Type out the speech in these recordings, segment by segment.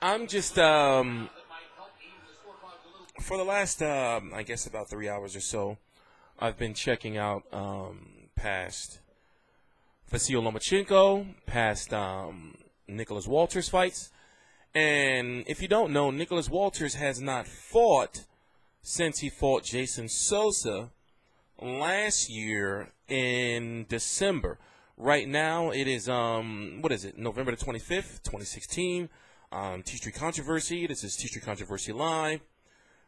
I'm just for the last I guess about 3 hours or so, I've been checking out past Vasyl Lomachenko, past Nicolas Walters fights, and if you don't know, Nicolas Walters has not fought since he fought Jason Sosa last year in December. Right now, it is what is it? November the 25th, 2016. TstreeT Controversy. This is TstreeT Controversy Live.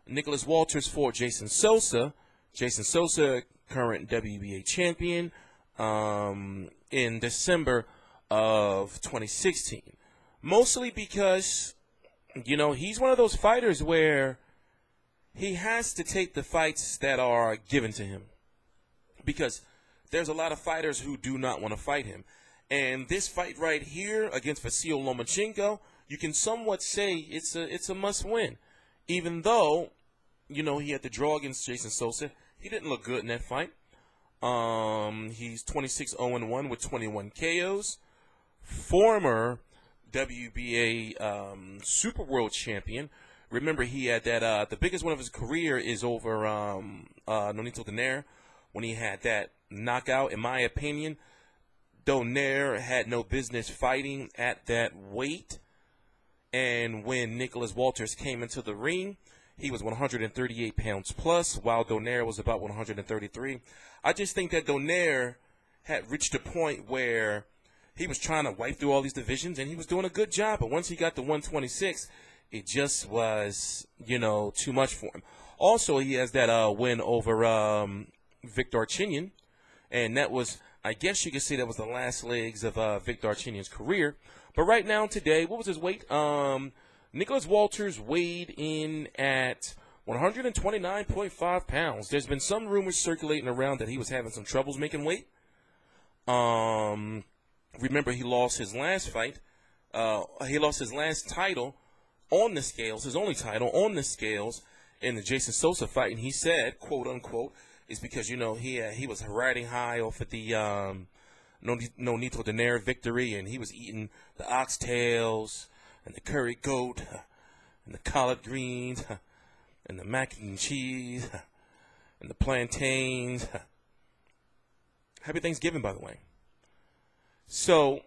Nicolas Walters fought Jason Sosa. Jason Sosa, current WBA champion, in December of 2016. Mostly because, he's one of those fighters where he has to take the fights that are given to him. Because there's a lot of fighters who do not want to fight him. And this fight right here against Vasyl Lomachenko, you can somewhat say it's a must-win. Even though, he had to draw against Jason Sosa. He didn't look good in that fight. He's 26-0-1 with 21 KOs. Former WBA Super World Champion. Remember, he had that, the biggest one of his career is over Nonito Donaire, when he had that knockout. In my opinion, Donaire had no business fighting at that weight. And when Nicolas Walters came into the ring, he was 138 pounds plus, while Donaire was about 133. I just think that Donaire had reached a point where he was trying to wipe through all these divisions, and he was doing a good job. But once he got to 126, it just was, too much for him. Also, he has that win over Victor Arcinian, and that was, I guess you could say that was the last legs of Victor Arcinian's career. But right now, today, what was his weight? Nicolas Walters weighed in at 129.5 pounds. There's been some rumors circulating around that he was having some troubles making weight. Remember, he lost his last fight. He lost his last title on the scales, his only title on the scales, in the Jason Sosa fight. And he said, quote unquote, it's because, he was riding high off of the Nonito Donaire victory, and he was eating the oxtails and the curry goat and the collard greens and the mac and cheese and the plantains. Happy Thanksgiving, by the way. So,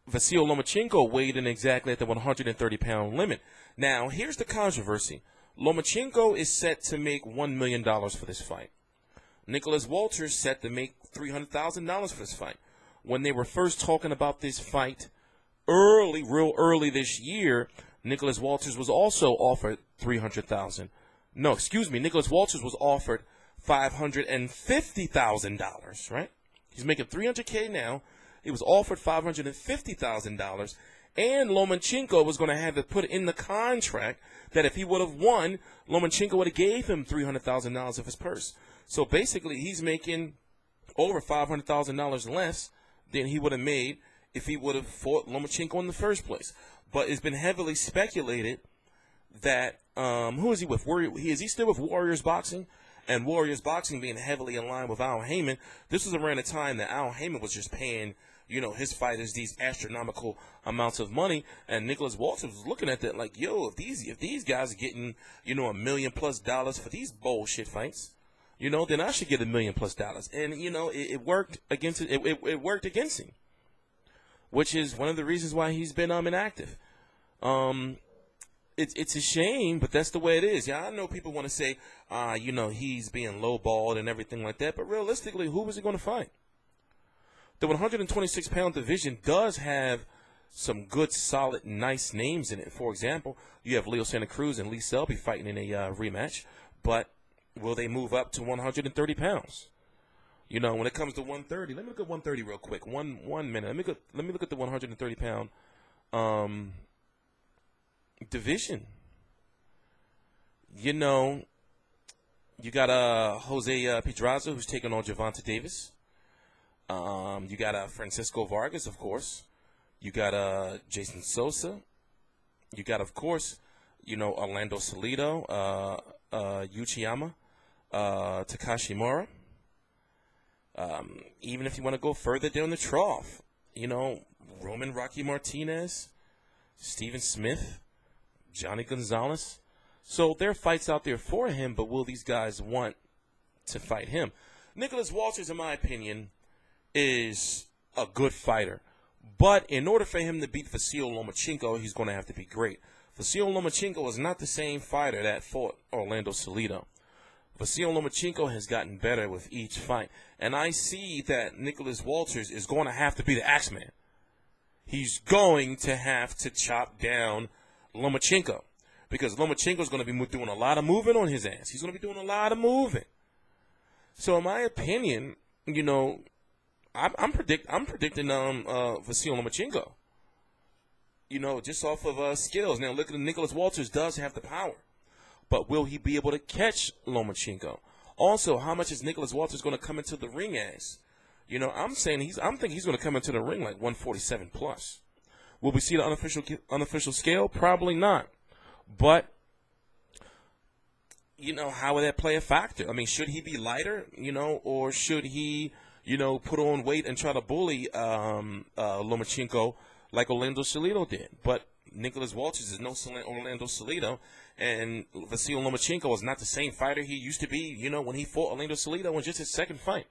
Vasyl Lomachenko weighed in exactly at the 130-pound limit. Now, here's the controversy. Lomachenko is set to make $1 million for this fight. Nicolas Walters set to make $300,000 for this fight. When they were first talking about this fight real early this year, Nicolas Walters was also offered $300,000. No, excuse me, Nicolas Walters was offered $550,000, right? He's making $300K now. He was offered $550,000, and Lomachenko was going to have to put in the contract that if he would have won, Lomachenko would have gave him $300,000 of his purse. So basically, he's making over $500,000 less than he would have made if he would have fought Lomachenko in the first place. But it's been heavily speculated that who is he with? Is he still with Warriors Boxing? And Warriors Boxing being heavily in line with Al Heyman. This was around the time that Al Heyman was just paying, his fighters these astronomical amounts of money, and Nicolas Walters was looking at that like, yo, if these guys are getting, $1 million+ for these bullshit fights, then I should get $1 million+. And it worked against it worked against him, which is one of the reasons why he's been inactive. It's a shame, but that's the way it is. Yeah, I know people want to say, he's being lowballed and everything like that, but realistically, who was he going to fight? The 126-pound division does have some good, solid, nice names in it. For example, you have Leo Santa Cruz and Lee Selby fighting in a rematch, but will they move up to 130 pounds? When it comes to 130, let me look at 130 real quick. One minute. Let me look at the 130-pound division. You got Jose Pedraza, who's taking on Gervonta Davis. You got Francisco Vargas, of course. You got Jason Sosa. You got, of course, Orlando Salido, Uchiyama, Takashi Mora. Even if you want to go further down the trough, Roman Rocky Martinez, Steven Smith, Johnny Gonzalez. So there are fights out there for him, but will these guys want to fight him? Nicolas Walters, in my opinion, is a good fighter. But in order for him to beat Vasyl Lomachenko, he's going to have to be great. Vasyl Lomachenko is not the same fighter that fought Orlando Salido. Vasyl Lomachenko has gotten better with each fight. And I see that Nicolas Walters is going to have to be the Axeman. He's going to have to chop down Lomachenko. Because Lomachenko is going to be doing a lot of moving on his ass. He's going to be doing a lot of moving. So in my opinion, you know, I'm predicting Vasyl Lomachenko. You know, just off of skills. Now look at Nicolas Walters does have the power. But will he be able to catch Lomachenko? Also, how much is Nicolas Walters going to come into the ring as? You know, I'm thinking he's going to come into the ring like 147 plus. Will we see the unofficial scale? Probably not. But, you know, how would that play a factor? I mean, should he be lighter, you know, or should he, you know, put on weight and try to bully Lomachenko like Orlando Salido did? But Nicolas Walters is no Orlando Salido, and Vasyl Lomachenko is not the same fighter he used to be, you know, when he fought Orlando Salido in just his second fight.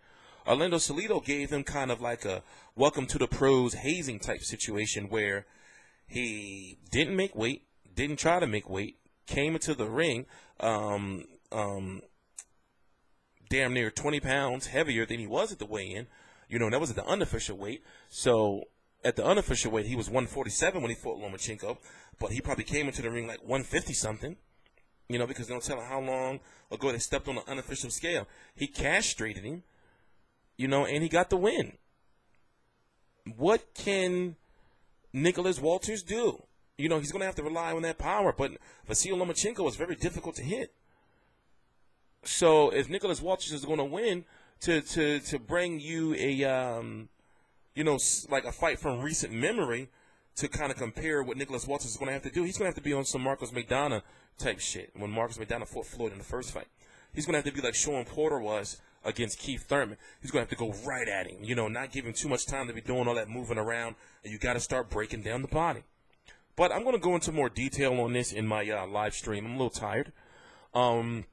Orlando Salido gave him kind of like a welcome to the pros hazing type situation where he didn't make weight, didn't try to make weight, came into the ring damn near 20 pounds heavier than he was at the weigh-in. You know, and that was at the unofficial weight. So at the unofficial weight, he was 147 when he fought Lomachenko, but he probably came into the ring like 150-something, you know, because they don't tell him how long ago they stepped on the unofficial scale. He castrated him, you know, and he got the win. What can Nicolas Walters do? You know, he's going to have to rely on that power, but Vasyl Lomachenko is very difficult to hit. So if Nicolas Walters is going to win, to bring you a, you know, like a fight from recent memory to kind of compare what Nicolas Walters is going to have to do, he's going to have to be on some Marcos Maidana type shit when Marcos Maidana fought Floyd in the first fight. He's going to have to be like Sean Porter was against Keith Thurman. He's going to have to go right at him, you know, not give him too much time to be doing all that moving around, and you got to start breaking down the body. But I'm going to go into more detail on this in my live stream. I'm a little tired. I'm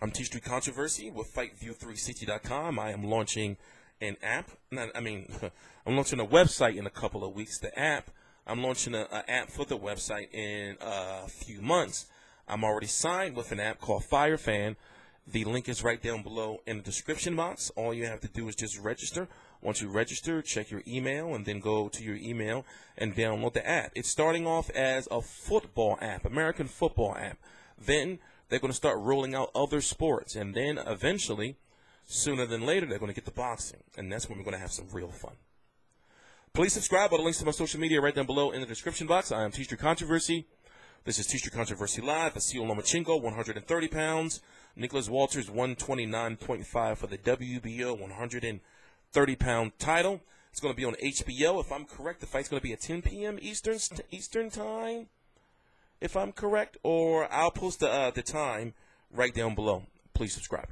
TstreeT Controversy with FightView360.com. I am launching an app. I'm launching a website in a couple of weeks. The app, I'm launching an app for the website in a few months. I'm already signed with an app called FireFan. The link is right down below in the description box. All you have to do is just register. Once you register, check your email, and then go to your email and download the app. It's starting off as a football app, American football app. Then they're going to start rolling out other sports. And then eventually, sooner than later, they're going to get to boxing. And that's when we're going to have some real fun. Please subscribe. All the links to my social media right down below in the description box. I am TstreeT Controversy. This is TstreeT Controversy Live. Vasyl Lomachenko, 130 pounds. Nicolas Walters, 129.5 for the WBO 130-pound title. It's going to be on HBO. If I'm correct, the fight's going to be at 10 p.m. Eastern time, if I'm correct. Or I'll post the time right down below. Please subscribe.